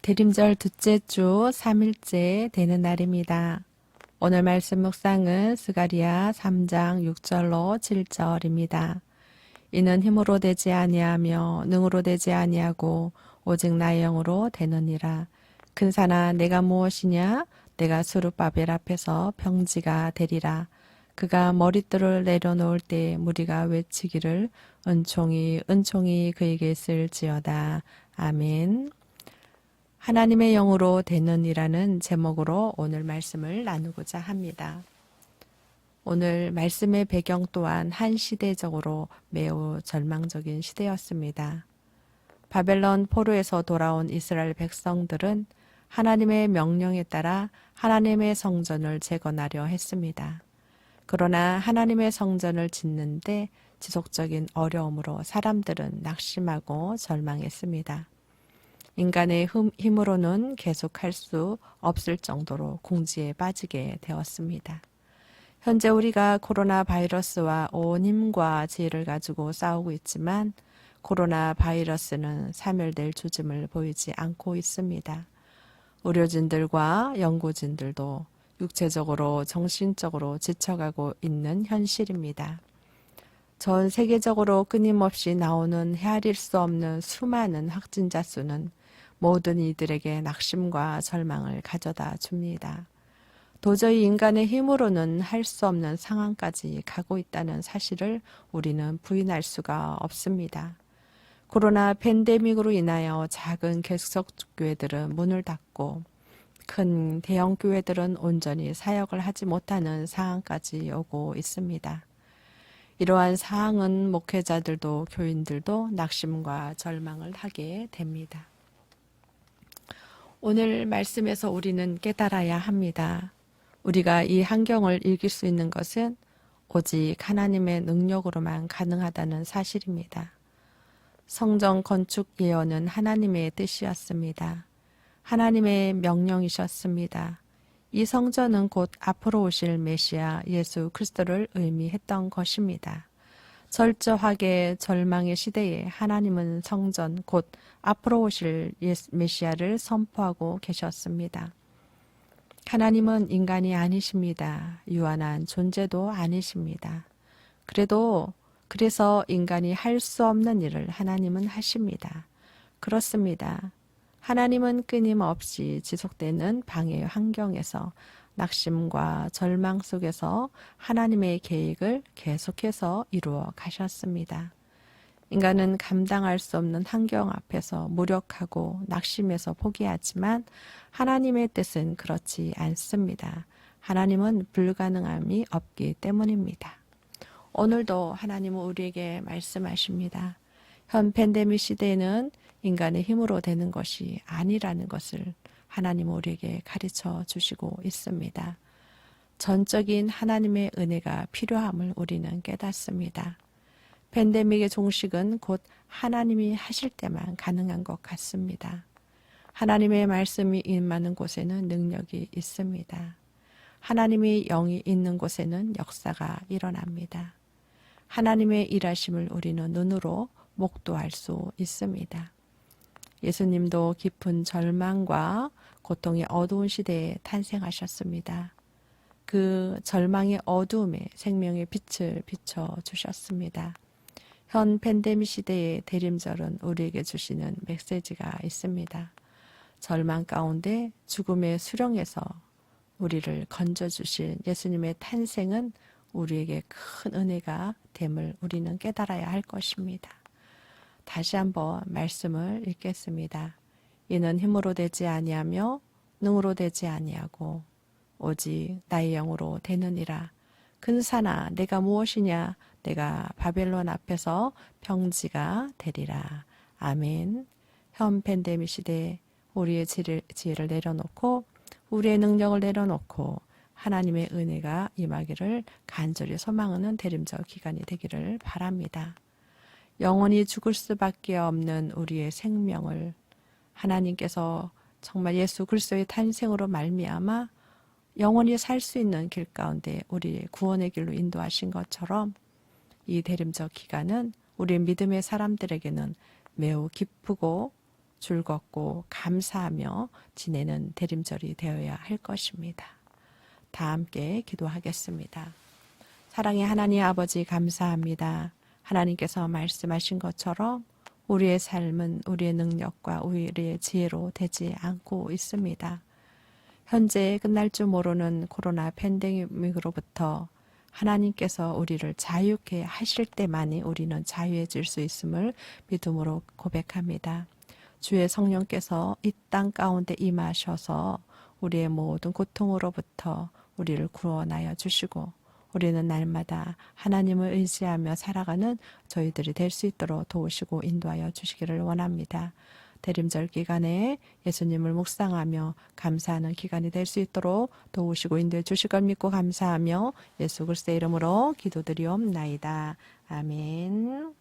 대림절 둘째 주 3일째 되는 날입니다. 오늘 말씀 묵상은 스가랴 3장 6절로 7절입니다. 이는 힘으로 되지 아니하며 능으로 되지 아니하고 오직 나의 영으로 되느니라. 큰 산아 내가 무엇이냐? 내가 수룹바벨 앞에서 평지가 되리라. 그가 머릿돌을 내려놓을 때 무리가 외치기를 은총이 은총이 그에게 있을지어다. 아멘. 하나님의 영으로 되느니라는 제목으로 오늘 말씀을 나누고자 합니다. 오늘 말씀의 배경 또한 한 시대적으로 매우 절망적인 시대였습니다. 바벨론 포로에서 돌아온 이스라엘 백성들은 하나님의 명령에 따라 하나님의 성전을 재건하려 했습니다. 그러나 하나님의 성전을 짓는데 지속적인 어려움으로 사람들은 낙심하고 절망했습니다. 인간의 힘으로는 계속할 수 없을 정도로 궁지에 빠지게 되었습니다. 현재 우리가 코로나 바이러스와 온 힘과 지혜를 가지고 싸우고 있지만 코로나 바이러스는 사멸될 조짐을 보이지 않고 있습니다. 의료진들과 연구진들도 육체적으로 정신적으로 지쳐가고 있는 현실입니다. 전 세계적으로 끊임없이 나오는 헤아릴 수 없는 수많은 확진자 수는 모든 이들에게 낙심과 절망을 가져다 줍니다. 도저히 인간의 힘으로는 할 수 없는 상황까지 가고 있다는 사실을 우리는 부인할 수가 없습니다. 코로나 팬데믹으로 인하여 작은 개척교회들은 문을 닫고 큰 대형 교회들은 온전히 사역을 하지 못하는 상황까지 오고 있습니다. 이러한 상황은 목회자들도 교인들도 낙심과 절망을 하게 됩니다. 오늘 말씀에서 우리는 깨달아야 합니다. 우리가 이 환경을 이길 수 있는 것은 오직 하나님의 능력으로만 가능하다는 사실입니다. 성전 건축 예언은 하나님의 뜻이었습니다. 하나님의 명령이셨습니다. 이 성전은 곧 앞으로 오실 메시아 예수 그리스도를 의미했던 것입니다. 철저하게 절망의 시대에 하나님은 성전 곧 앞으로 오실 메시아를 선포하고 계셨습니다. 하나님은 인간이 아니십니다. 유한한 존재도 아니십니다. 그래서 인간이 할 수 없는 일을 하나님은 하십니다. 그렇습니다. 하나님은 끊임없이 지속되는 방해 환경에서 낙심과 절망 속에서 하나님의 계획을 계속해서 이루어 가셨습니다. 인간은 감당할 수 없는 환경 앞에서 무력하고 낙심해서 포기하지만 하나님의 뜻은 그렇지 않습니다. 하나님은 불가능함이 없기 때문입니다. 오늘도 하나님은 우리에게 말씀하십니다. 현 팬데믹 시대에는 인간의 힘으로 되는 것이 아니라는 것을 하나님은 우리에게 가르쳐 주시고 있습니다. 전적인 하나님의 은혜가 필요함을 우리는 깨닫습니다. 팬데믹의 종식은 곧 하나님이 하실 때만 가능한 것 같습니다. 하나님의 말씀이 임하는 곳에는 능력이 있습니다. 하나님의 영이 있는 곳에는 역사가 일어납니다. 하나님의 일하심을 우리는 눈으로 목도할 수 있습니다. 예수님도 깊은 절망과 고통의 어두운 시대에 탄생하셨습니다. 그 절망의 어두움에 생명의 빛을 비춰주셨습니다. 현 팬데믹 시대의 대림절은 우리에게 주시는 메시지가 있습니다. 절망 가운데 죽음의 수렁에서 우리를 건져주신 예수님의 탄생은 우리에게 큰 은혜가 됨을 우리는 깨달아야 할 것입니다. 다시 한번 말씀을 읽겠습니다. 이는 힘으로 되지 아니하며 능으로 되지 아니하고 오직 나의 영으로 되느니라. 큰 산아 내가 무엇이냐? 내가 바벨론 앞에서 평지가 되리라. 아멘. 현 팬데믹 시대에 우리의 지혜를 내려놓고 우리의 능력을 내려놓고 하나님의 은혜가 임하기를 간절히 소망하는 대림절 기간이 되기를 바랍니다. 영원히 죽을 수밖에 없는 우리의 생명을 하나님께서 정말 예수 그리스도의 탄생으로 말미암아 영원히 살 수 있는 길 가운데 우리의 구원의 길로 인도하신 것처럼 이 대림절 기간은 우리 믿음의 사람들에게는 매우 기쁘고 즐겁고 감사하며 지내는 대림절이 되어야 할 것입니다. 다 함께 기도하겠습니다. 사랑의 하나님 아버지 감사합니다. 하나님께서 말씀하신 것처럼 우리의 삶은 우리의 능력과 우리의 지혜로 되지 않고 있습니다. 현재 끝날 줄 모르는 코로나 팬데믹으로부터 하나님께서 우리를 자유케 하실 때만이 우리는 자유해질 수 있음을 믿음으로 고백합니다. 주의 성령께서 이 땅 가운데 임하셔서 우리의 모든 고통으로부터 우리를 구원하여 주시고 우리는 날마다 하나님을 의지하며 살아가는 저희들이 될 수 있도록 도우시고 인도하여 주시기를 원합니다. 대림절 기간에 예수님을 묵상하며 감사하는 기간이 될 수 있도록 도우시고 인도해 주실 걸 믿고 감사하며 예수 그리스도의 이름으로 기도드리옵나이다. 아멘.